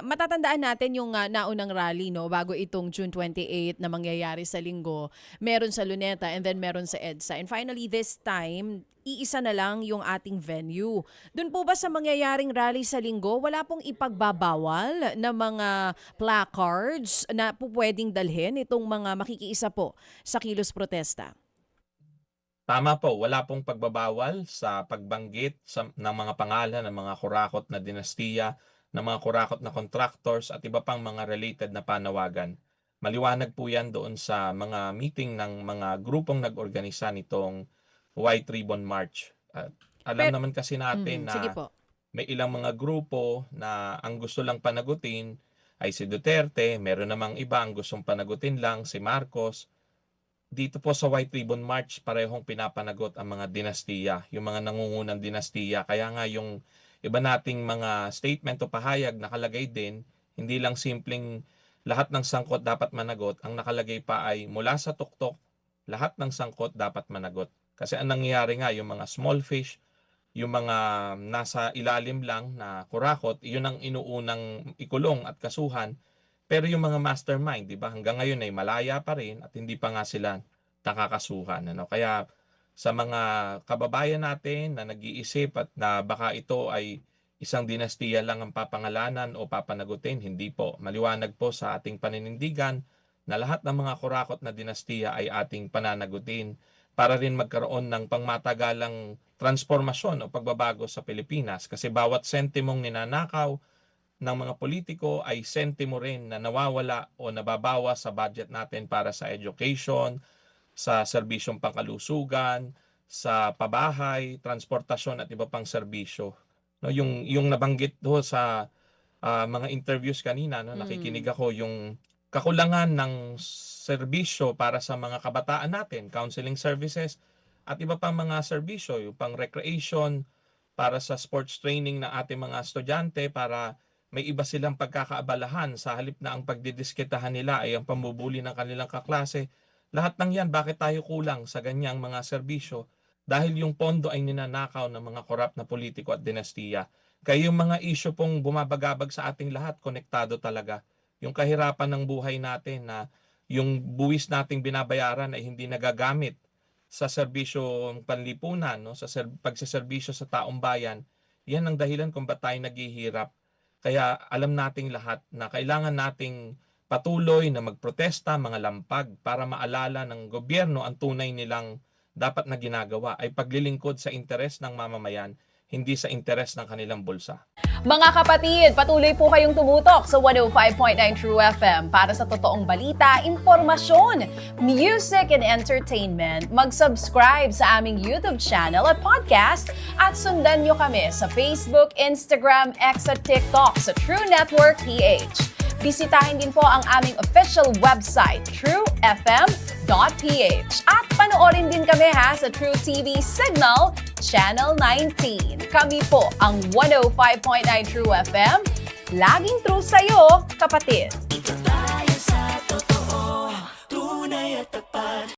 Matatandaan natin yung naunang rally, no, bago itong June 28 na mangyayari sa Linggo. Meron sa Luneta and then meron sa EDSA. And finally this time, iisa na lang yung ating venue. Doon po ba sa mangyayaring rally sa Linggo, wala pong ipagbabawal na mga placards na po pwedeng dalhin itong mga makikiisa po sa kilos protesta? Tama po, wala pong pagbabawal sa pagbanggit ng mga pangalan ng mga kurakot na dinastiya, ng mga kurakot na contractors at iba pang mga related na panawagan. Maliwanag po yan doon sa mga meeting ng mga grupong nag-organisa nitong White Ribbon March. At alam Pero, naman kasi natin sige na po. may ilang mga grupo na ang gusto lang panagutin ay si Duterte, meron namang iba ang gustong panagutin lang si Marcos. Dito po sa White Ribbon March, parehong pinapanagot ang mga dinastiya, yung mga nangungunang dinastiya. Kaya nga yung iba nating mga statement o pahayag nakalagay din, hindi lang simpleng lahat ng sangkot dapat managot. Ang nakalagay pa ay mula sa tuktok, lahat ng sangkot dapat managot. Kasi ang nangyayari nga, yung mga small fish, yung mga nasa ilalim lang na kurakot, yun ang inuunang ikulong at kasuhan. Pero yung mga mastermind, di ba, hanggang ngayon ay malaya pa rin at hindi pa nga sila nakakasuhan. Ano? Kaya sa mga kababayan natin na nag-iisip at na baka ito ay isang dinastiya lang ang papangalanan o papanagutin, hindi po. Maliwanag po sa ating paninindigan na lahat ng mga kurakot na dinastiya ay ating pananagutin para rin magkaroon ng pangmatagalang transformasyon o pagbabago sa Pilipinas. Kasi bawat sentimong ninanakaw ng mga politiko ay sentimo rin na nawawala o nababawa sa budget natin para sa education, sa serbisyong pangkalusugan, sa pabahay, transportasyon at iba pang serbisyo. No, yung nabanggit do sa mga interviews kanina, no, nakikinig ako yung kakulangan ng serbisyo para sa mga kabataan natin, counseling services at iba pang mga serbisyo, yung pang recreation, para sa sports training ng ating mga estudyante para may iba silang pagkakaabalahan sa halip na ang pagdidiskitahan nila ay ang pambubuli ng kanilang kaklase. Lahat ng yan, bakit tayo kulang sa ganyang mga serbisyo? Dahil yung pondo ay ninanakaw ng mga korap na politiko at dinastiya. Kaya yung mga isyu pong bumabagabag sa ating lahat, konektado talaga. Yung kahirapan ng buhay natin na yung buwis nating binabayaran ay hindi nagagamit sa serbisyong panlipunan, no? Sa pagsiservisyo sa taong bayan, yan ang dahilan kung ba't tayo naghihirap. Kaya alam nating lahat na kailangan nating patuloy na magprotesta, mga lampag, para maalala ng gobyerno ang tunay nilang dapat na ginagawa ay paglilingkod sa interes ng mamamayan, hindi sa interes ng kanilang bulsa. Mga kapatid, patuloy po kayong tumutok sa 105.9 True FM para sa totoong balita, impormasyon, music and entertainment. Mag-subscribe sa aming YouTube channel at podcast at sundan nyo kami sa Facebook, Instagram, X at TikTok sa True Network PH. Bisitahin din po ang aming official website, truefm.ph. At panoorin din kami sa True TV Signal, Channel 19. Kami po ang 105.9 True FM. Laging true sa'yo, kapatid.